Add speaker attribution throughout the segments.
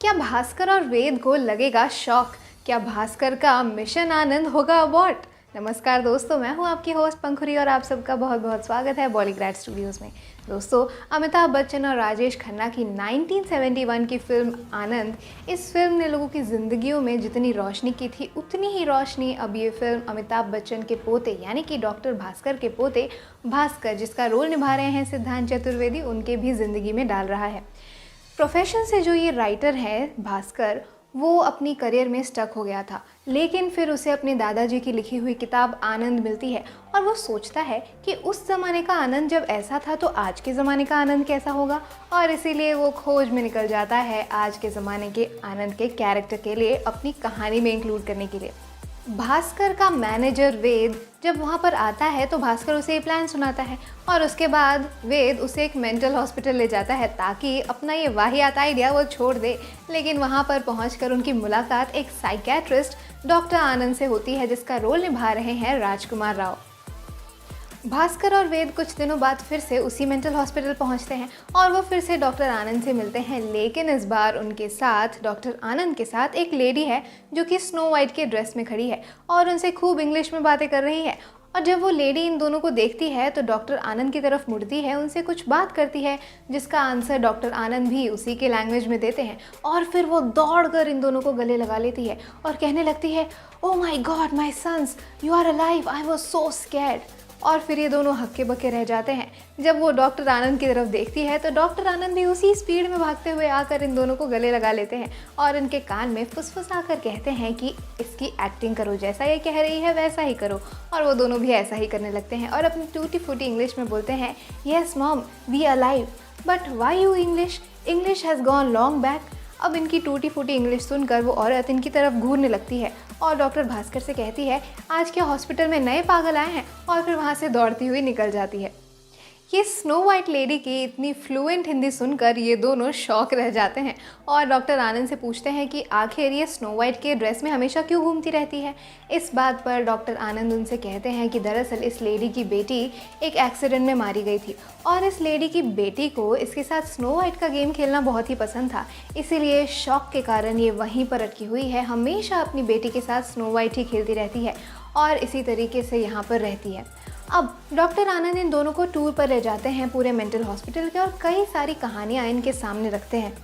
Speaker 1: क्या भास्कर और वेद को लगेगा शॉक? क्या भास्कर का मिशन आनंद होगा अबॉर्ट? नमस्कार दोस्तों, मैं हूं आपकी होस्ट पंखुरी और आप सबका बहुत बहुत स्वागत है बॉलीग्रैड स्टूडियोज़ में। दोस्तों, अमिताभ बच्चन और राजेश खन्ना की 1971 की फिल्म आनंद, इस फिल्म ने लोगों की ज़िंदगियों में जितनी रोशनी की थी उतनी ही रोशनी अब ये फिल्म अमिताभ बच्चन के पोते यानी कि डॉक्टर भास्कर के पोते भास्कर, जिसका रोल निभा रहे हैं सिद्धांत चतुर्वेदी, उनके भी ज़िंदगी में डाल रहा है। प्रोफेशन से जो ये राइटर है भास्कर, वो अपनी करियर में स्टक हो गया था, लेकिन फिर उसे अपने दादाजी की लिखी हुई किताब आनंद मिलती है और वो सोचता है कि उस ज़माने का आनंद जब ऐसा था तो आज के ज़माने का आनंद कैसा होगा, और इसीलिए वो खोज में निकल जाता है आज के ज़माने के आनंद के कैरेक्टर के लिए अपनी कहानी में इंक्लूड करने के लिए। भास्कर का मैनेजर वेद जब वहाँ पर आता है तो भास्कर उसे ये प्लान सुनाता है और उसके बाद वेद उसे एक मेंटल हॉस्पिटल ले जाता है ताकि अपना ये वाहियात आइडिया वो छोड़ दे। लेकिन वहाँ पर पहुँचकर उनकी मुलाकात एक साइकेट्रिस्ट डॉक्टर आनंद से होती है, जिसका रोल निभा रहे हैं राजकुमार राव। भास्कर और वेद कुछ दिनों बाद फिर से उसी मेंटल हॉस्पिटल पहुंचते हैं और वो फिर से डॉक्टर आनंद से मिलते हैं, लेकिन इस बार उनके साथ डॉक्टर आनंद के साथ एक लेडी है जो कि स्नो वाइट के ड्रेस में खड़ी है और उनसे खूब इंग्लिश में बातें कर रही है। और जब वो लेडी इन दोनों को देखती है तो डॉक्टर आनंद की तरफ मुड़ती है, उनसे कुछ बात करती है, जिसका आंसर डॉक्टर आनंद भी उसी के लैंग्वेज में देते हैं और फिर वो दौड़कर इन दोनों को गले लगा लेती है और कहने लगती है, oh my god my sons, you are alive, I was so scared. और फिर ये दोनों हक्के बक्के रह जाते हैं। जब वो डॉक्टर आनंद की तरफ देखती है तो डॉक्टर आनंद भी उसी स्पीड में भागते हुए आकर इन दोनों को गले लगा लेते हैं और इनके कान में फुसफुसाकर कहते हैं कि इसकी एक्टिंग करो, जैसा ये कह रही है वैसा ही करो। और वो दोनों भी ऐसा ही करने लगते हैं और अपनी टूटी फूटी इंग्लिश में बोलते हैं, yes mom we alive but why you English, English has gone long back. अब इनकी टूटी फूटी इंग्लिश सुनकर वो औरत इनकी तरफ घूरने लगती है और डॉक्टर भास्कर से कहती है, आज क्या हॉस्पिटल में नए पागल आए हैं, और फिर वहाँ से दौड़ती हुई निकल जाती है। ये स्नो वाइट लेडी की इतनी फ्लुएंट हिंदी सुनकर ये दोनों शॉक रह जाते हैं और डॉक्टर आनंद से पूछते हैं कि आखिर ये स्नो वाइट के ड्रेस में हमेशा क्यों घूमती रहती है। इस बात पर डॉक्टर आनंद उनसे कहते हैं कि दरअसल इस लेडी की बेटी एक एक्सीडेंट में मारी गई थी और इस लेडी की बेटी को इसके साथ स्नो वाइट का गेम खेलना बहुत ही पसंद था, इसीलिए शौक के कारण ये वहीं पर अटकी हुई है, हमेशा अपनी बेटी के साथ स्नो वाइट ही खेलती रहती है और इसी तरीके से यहाँ पर रहती है। अब डॉक्टर आनंद इन दोनों को टूर पर ले जाते हैं पूरे मेंटल हॉस्पिटल के और कई सारी कहानियाँ इनके सामने रखते हैं।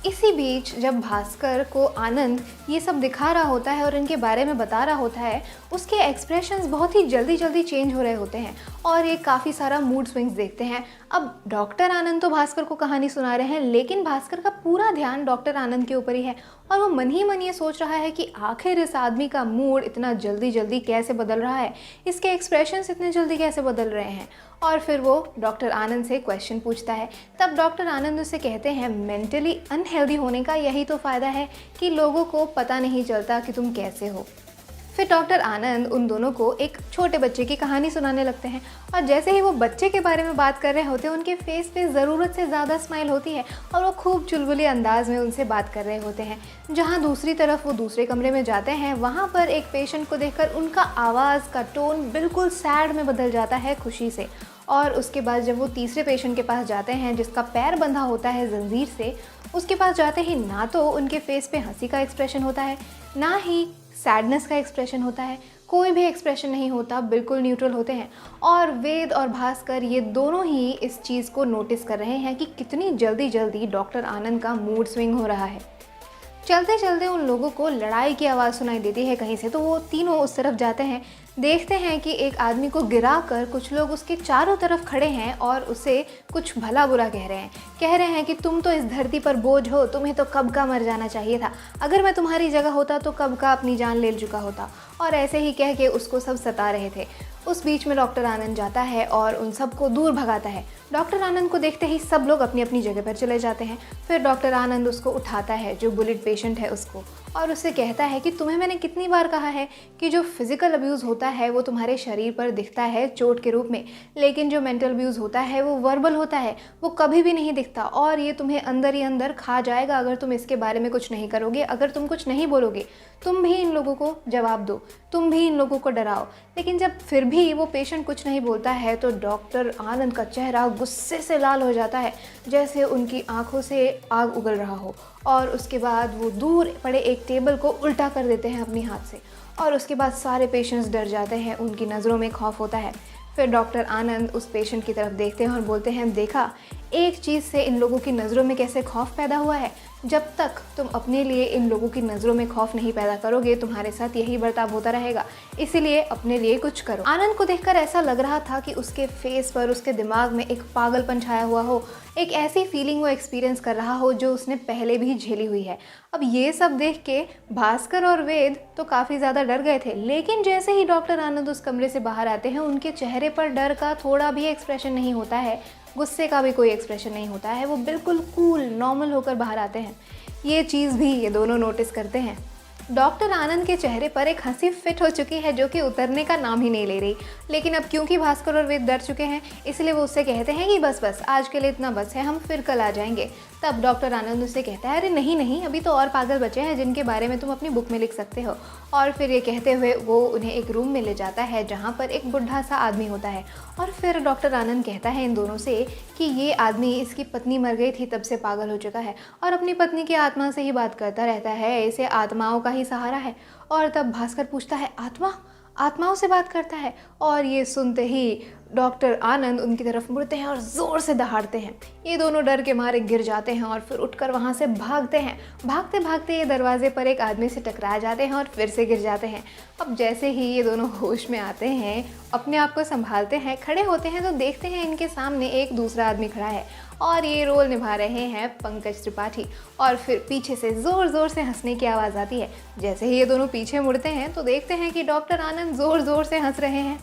Speaker 1: इसी बीच जब भास्कर को आनंद ये सब दिखा रहा होता है और इनके बारे में बता रहा होता है, उसके एक्सप्रेशंस बहुत ही जल्दी जल्दी चेंज हो रहे होते हैं और ये काफ़ी सारा मूड स्विंग्स देखते हैं। अब डॉक्टर आनंद तो भास्कर को कहानी सुना रहे हैं, लेकिन भास्कर का पूरा ध्यान डॉक्टर आनंद के ऊपर ही है और वो मन ही मन ये सोच रहा है कि आखिर इस आदमी का मूड इतना जल्दी जल्दी कैसे बदल रहा है, इसके एक्सप्रेशंस इतने जल्दी कैसे बदल रहे हैं। और फिर वो डॉक्टर आनंद से क्वेश्चन पूछता है। तब डॉक्टर आनंद उसे कहते हैं, मेंटली अनहेल्दी होने का यही तो फ़ायदा है कि लोगों को पता नहीं चलता कि तुम कैसे हो। फिर डॉक्टर आनंद उन दोनों को एक छोटे बच्चे की कहानी सुनाने लगते हैं और जैसे ही वो बच्चे के बारे में बात कर रहे होते हैं, उनके फेस पे ज़रूरत से ज़्यादा स्माइल होती है और वो खूब चुलबुले अंदाज में उनसे बात कर रहे होते हैं। जहाँ दूसरी तरफ वो दूसरे कमरे में जाते हैं, वहाँ पर एक पेशेंट को देखकर उनका आवाज़ का टोन बिल्कुल सैड में बदल जाता है खुशी से। और उसके बाद जब वो तीसरे पेशेंट के पास जाते हैं जिसका पैर बंधा होता है जंजीर से, उसके पास जाते ही ना तो उनके फेस पे हंसी का एक्सप्रेशन होता है, ना ही सैडनेस का एक्सप्रेशन होता है, कोई भी एक्सप्रेशन नहीं होता, बिल्कुल न्यूट्रल होते हैं। और वेद और भास्कर ये दोनों ही इस चीज़ को नोटिस कर रहे हैं कि कितनी जल्दी जल्दी डॉक्टर आनंद का मूड स्विंग हो रहा है। चलते चलते उन लोगों को लड़ाई की आवाज़ सुनाई देती है कहीं से, तो वो तीनों उस तरफ जाते हैं। देखते हैं कि एक आदमी को गिरा कर कुछ लोग उसके चारों तरफ खड़े हैं और उसे कुछ भला बुरा कह रहे हैं कि तुम तो इस धरती पर बोझ हो, तुम्हें तो कब का मर जाना चाहिए था, अगर मैं तुम्हारी जगह होता तो कब का अपनी जान ले चुका होता, और ऐसे ही कह के उसको सब सता रहे थे। उस बीच में डॉक्टर आनंद जाता है और उन सबको दूर भगाता है। डॉक्टर आनंद को देखते ही सब लोग अपनी अपनी जगह पर चले जाते हैं। फिर डॉक्टर आनंद उसको उठाता है, जो बुलेट पेशेंट है उसको, और उससे कहता है कि तुम्हें मैंने कितनी बार कहा है कि जो फिज़िकल अब्यूज़ होता है वो तुम्हारे शरीर पर दिखता है चोट के रूप में, लेकिन जो मेंटल अब्यूज़ होता है वो वर्बल होता है, वो कभी भी नहीं दिखता और ये तुम्हें अंदर ही अंदर खा जाएगा अगर तुम इसके बारे में कुछ नहीं करोगे, अगर तुम कुछ नहीं बोलोगे। तुम भी इन लोगों को जवाब दो, तुम भी इन लोगों को डराओ, लेकिन जब फिर भी वो पेशेंट कुछ नहीं बोलता है तो डॉक्टर आनंद का चेहरा गुस्से से लाल हो जाता है, जैसे उनकी आंखों से आग उगल रहा हो। और उसके बाद वो दूर पड़े एक टेबल को उल्टा कर देते हैं अपने हाथ से, और उसके बाद सारे पेशेंट्स डर जाते हैं, उनकी नज़रों में खौफ होता है। फिर डॉक्टर आनंद उस पेशेंट की तरफ देखते हैं और बोलते हैं, देखा एक चीज़ से इन लोगों की नज़रों में कैसे खौफ पैदा हुआ है। जब तक तुम अपने लिए इन लोगों की नज़रों में खौफ नहीं पैदा करोगे, तुम्हारे साथ यही बर्ताव होता रहेगा, इसीलिए अपने लिए कुछ करो। आनंद को देखकर ऐसा लग रहा था कि उसके फेस पर, उसके दिमाग में एक पागलपन छाया हुआ हो, एक ऐसी फीलिंग वो एक्सपीरियंस कर रहा हो जो उसने पहले भी झेली हुई है। अब ये सब देख के भास्कर और वेद तो काफ़ी ज़्यादा डर गए थे, लेकिन जैसे ही डॉक्टर आनंद उस कमरे से बाहर आते हैं, उनके चेहरे पर डर का थोड़ा भी एक्सप्रेशन नहीं होता है, गुस्से का भी कोई एक्सप्रेशन नहीं होता है। वो बिल्कुल कूल नॉर्मल होकर बाहर आते हैं। ये चीज़ भी ये दोनों नोटिस करते हैं। डॉक्टर आनंद के चेहरे पर एक हंसी फिट हो चुकी है जो कि उतरने का नाम ही नहीं ले रही, लेकिन अब क्योंकि भास्कर और वेद डर चुके हैं, इसलिए वो उससे कहते हैं कि बस बस आज के लिए इतना बस है, हम फिर कल आ जाएंगे। तब डॉक्टर आनंद उससे कहता है, अरे नहीं नहीं, अभी तो और पागल बचे हैं जिनके बारे में तुम अपनी बुक में लिख सकते हो। और फिर ये कहते हुए वो उन्हें एक रूम में ले जाता है जहाँ पर एक बुढ़ा सा आदमी होता है। और फिर डॉक्टर आनंद कहता है इन दोनों से कि ये आदमी, इसकी पत्नी मर गई थी तब से पागल हो चुका है और अपनी पत्नी की आत्मा से ही बात करता रहता है, इसे आत्माओं का ही सहारा है। और तब भास्कर पूछता है, आत्माओं से बात करता है? और ये सुनते ही डॉक्टर आनंद उनकी तरफ मुड़ते हैं और ज़ोर से दहाड़ते हैं। ये दोनों डर के मारे गिर जाते हैं और फिर उठकर वहाँ से भागते हैं। भागते भागते ये दरवाजे पर एक आदमी से टकरा जाते हैं और फिर से गिर जाते हैं। अब जैसे ही ये दोनों होश में आते हैं, अपने आप को संभालते हैं, खड़े होते हैं तो देखते हैं इनके सामने एक दूसरा आदमी खड़ा है और ये रोल निभा रहे हैं पंकज त्रिपाठी। और फिर पीछे से ज़ोर ज़ोर से हंसने की आवाज़ आती है। जैसे ही ये दोनों पीछे मुड़ते हैं तो देखते हैं कि डॉक्टर आनंद ज़ोर ज़ोर से हंस रहे हैं।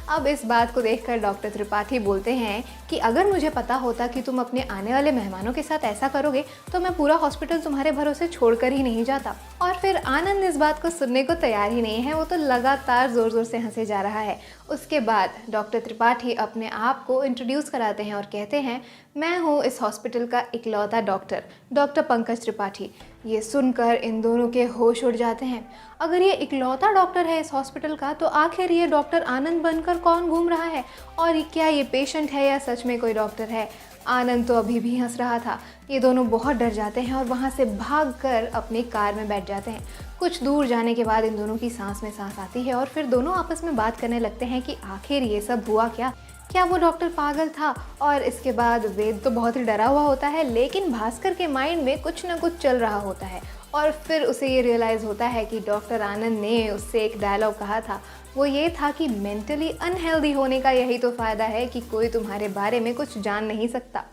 Speaker 1: अब इस बात को देखकर डॉक्टर त्रिपाठी बोलते हैं कि अगर मुझे पता होता कि तुम अपने आने वाले मेहमानों के साथ ऐसा करोगे तो मैं पूरा हॉस्पिटल तुम्हारे भरोसे छोड़कर ही नहीं जाता। और फिर आनंद इस बात को सुनने को तैयार ही नहीं है, वो तो लगातार ज़ोर ज़ोर से हंसे जा रहा है। उसके बाद डॉक्टर त्रिपाठी अपने आप को इंट्रोड्यूस कराते हैं और कहते हैं, मैं हूँ इस हॉस्पिटल का इकलौता डॉक्टर पंकज त्रिपाठी। ये सुनकर इन दोनों के होश उड़ जाते हैं। अगर ये इकलौता डॉक्टर है इस हॉस्पिटल का, तो आखिर ये डॉक्टर आनंद बनकर कौन घूम रहा है? और क्या ये पेशेंट है या सच में कोई डॉक्टर है? आनंद तो अभी भी हंस रहा था। ये दोनों बहुत डर जाते हैं और वहाँ से भागकर अपनी कार में बैठ जाते हैं। कुछ दूर जाने के बाद इन दोनों की सांस में सांस आती है और फिर दोनों आपस में बात करने लगते हैं कि आखिर ये सब हुआ क्या वो डॉक्टर पागल था? और इसके बाद वेद तो बहुत ही डरा हुआ होता है, लेकिन भास्कर के माइंड में कुछ ना कुछ चल रहा होता है। और फिर उसे ये रियलाइज़ होता है कि डॉक्टर आनंद ने उससे एक डायलॉग कहा था, वो ये था कि मेंटली अनहेल्दी होने का यही तो फ़ायदा है कि कोई तुम्हारे बारे में कुछ जान नहीं सकता।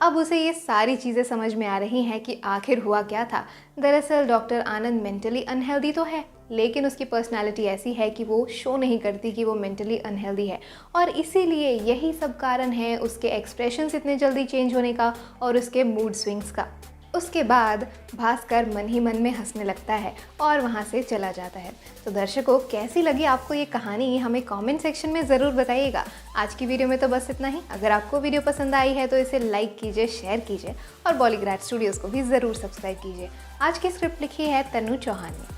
Speaker 1: अब उसे ये सारी चीज़ें समझ में आ रही हैं कि आखिर हुआ क्या था। दरअसल डॉक्टर आनंद मेंटली अनहेल्दी तो है, लेकिन उसकी पर्सनालिटी ऐसी है कि वो शो नहीं करती कि वो मेंटली अनहेल्दी है, और इसीलिए यही सब कारण है उसके एक्सप्रेशंस इतने जल्दी चेंज होने का और उसके मूड स्विंग्स का। उसके बाद भास्कर मन ही मन में हंसने लगता है और वहाँ से चला जाता है। तो दर्शकों, कैसी लगी आपको ये कहानी, हमें कमेंट सेक्शन में ज़रूर बताइएगा। आज की वीडियो में तो बस इतना ही। अगर आपको वीडियो पसंद आई है तो इसे लाइक कीजिए, शेयर कीजिए और बॉलीग्रैड स्टूडियोज़ को भी ज़रूर सब्सक्राइब कीजिए। आज की स्क्रिप्ट लिखी है तनु चौहान ने।